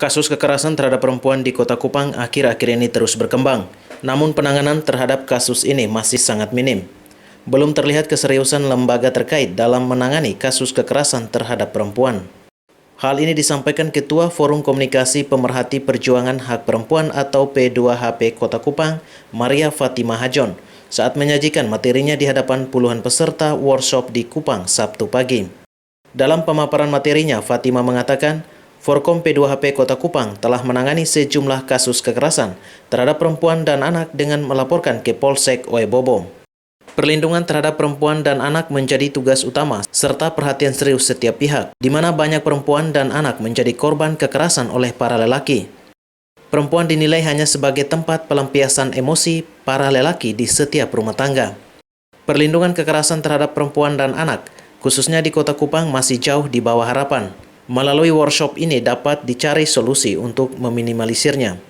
Kasus kekerasan terhadap perempuan di Kota Kupang akhir-akhir ini terus berkembang. Namun penanganan terhadap kasus ini masih sangat minim. Belum terlihat keseriusan lembaga terkait dalam menangani kasus kekerasan terhadap perempuan. Hal ini disampaikan Ketua Forum Komunikasi Pemerhati Perjuangan Hak Perempuan atau P2HP Kota Kupang, Maria Fatimah Hajon, saat menyajikan materinya di hadapan puluhan peserta workshop di Kupang Sabtu pagi. Dalam pemaparan materinya, Fatimah mengatakan, Forkom P2HP Kota Kupang telah menangani sejumlah kasus kekerasan terhadap perempuan dan anak dengan melaporkan ke Polsek Oebobo. Perlindungan terhadap perempuan dan anak menjadi tugas utama serta perhatian serius setiap pihak, di mana banyak perempuan dan anak menjadi korban kekerasan oleh para lelaki. Perempuan dinilai hanya sebagai tempat pelampiasan emosi para lelaki di setiap rumah tangga. Perlindungan kekerasan terhadap perempuan dan anak, khususnya di Kota Kupang, masih jauh di bawah harapan. Melalui workshop ini dapat dicari solusi untuk meminimalisirnya.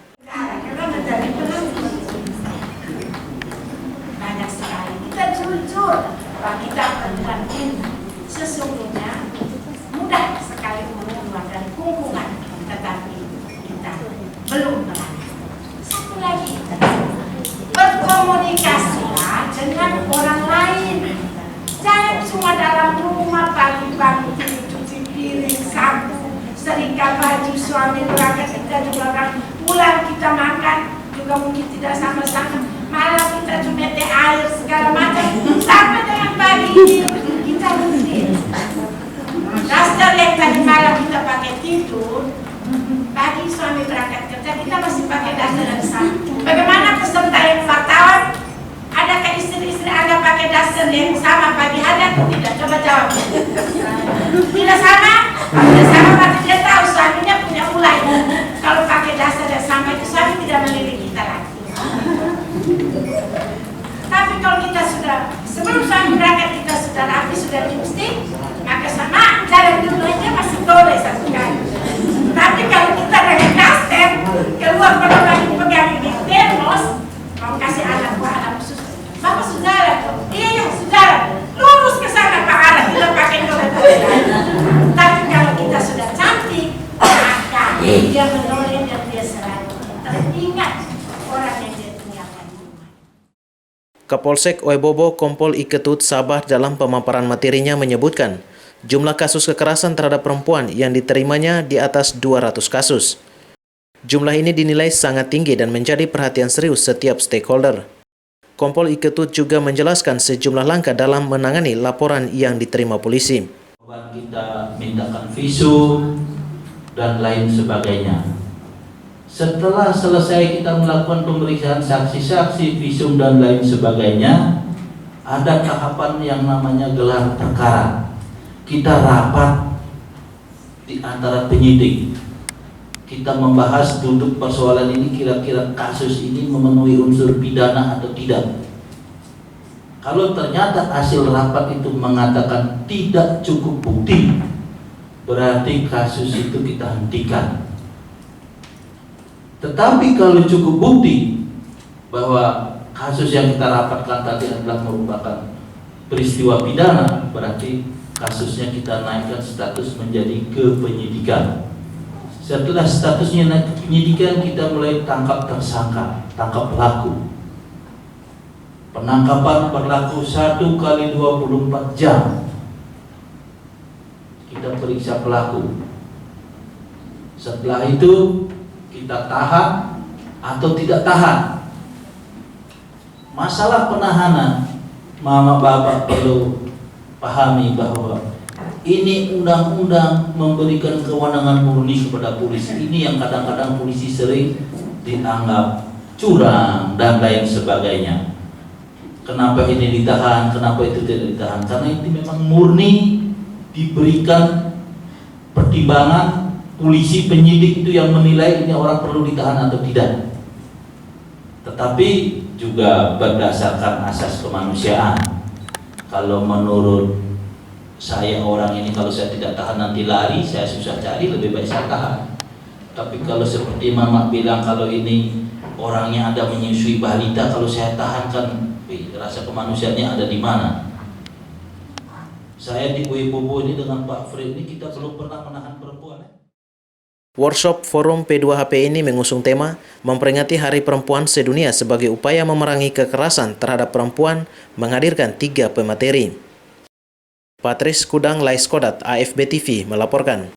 Banyak sekali kita jujur bahwa kita dengan ini sesungguhnya mudah sekali keluar dari kungkungan, tetapi kita belum berani. Satu lagi, berkomunikasilah dengan orang lain. Jangan cuma dalam rumah pagi-pagi cuci piring, sapu, setrika baju, suami berangkat kita juga orang pulang kita makan juga mungkin tidak sama-sama. Malam kita cuma teh air segala macam sampai dengan pagi kita rutin. Daster yang tadi malam kita pakai tidur, pagi suami berangkat kerja kita masih pakai daster yang sama. Bagaimana peserta yang wartawan? Adakah istri-istri Anda pakai daster yang sama pagi hari atau tidak? Coba jawab. Tidak sama? Tidak sama berarti dia tahu suaminya punya ulai. Kalau pakai daster yang sama itu suami tidak melirik kita lagi. Tapi kalau kita sudah, sebelum suami berangkat kita sudah rapi, sudah lipstick, maka sama jalan dulu aja masih boleh satu kali. Tapi kalau kita dengan daster, keluar kalau lagi pegang ini termos, mau kasih anak buah anak khusus. Bapak saudara, iya saudara, lurus ke sana Pak Arah, tidak pakai dolar. Tapi kalau kita sudah cantik, maka dia menoleh dan dia selalu teringat orang yang dia tinggalkan. Kapolsek Oebobo Kompol Iketut Sabah dalam pemaparan materinya menyebutkan, jumlah kasus kekerasan terhadap perempuan yang diterimanya di atas 200 kasus. Jumlah ini dinilai sangat tinggi dan menjadi perhatian serius setiap stakeholder. Kompol Iketut juga menjelaskan sejumlah langkah dalam menangani laporan yang diterima polisi. Kita mintakan visum dan lain sebagainya. Setelah selesai kita melakukan pemeriksaan saksi-saksi, visum dan lain sebagainya, ada tahapan yang namanya gelar perkara. Kita rapat di antara penyidik. Kita membahas duduk persoalan ini, kira-kira kasus ini memenuhi unsur pidana atau tidak. Kalau ternyata hasil rapat itu mengatakan tidak cukup bukti, berarti kasus itu kita hentikan. Tetapi kalau cukup bukti bahwa kasus yang kita rapatkan tadi adalah merupakan peristiwa pidana, berarti kasusnya kita naikkan status menjadi kepenyidikan. Setelah statusnya naik ke penyidikan, kita mulai tangkap tersangka, tangkap pelaku. Penangkapan berlaku 1 kali 24 jam. Kita periksa pelaku. Setelah itu kita tahan atau tidak tahan. Masalah penahanan, mama bapak perlu pahami bahwa ini undang-undang memberikan kewenangan murni kepada polisi. Ini yang kadang-kadang polisi sering dianggap curang dan lain sebagainya. Kenapa ini ditahan, kenapa itu tidak ditahan? Karena itu memang murni diberikan pertimbangan polisi penyidik itu yang menilai ini orang perlu ditahan atau tidak. Tetapi juga berdasarkan asas kemanusiaan. Kalau menurut saya orang ini kalau saya tidak tahan nanti lari, saya susah cari, lebih baik saya tahan. Tapi kalau seperti Mama bilang kalau ini orangnya ada menyusui balita, kalau saya tahan kan rasa kemanusiaannya ada di mana? Saya di Oebobo ini dengan Pak Fred ini kita belum pernah menahan perempuan. Workshop Forum P2HP ini mengusung tema memperingati Hari Perempuan Sedunia sebagai upaya memerangi kekerasan terhadap perempuan, menghadirkan 3 pemateri. Patris Kudang Laiskodat, AFB TV melaporkan.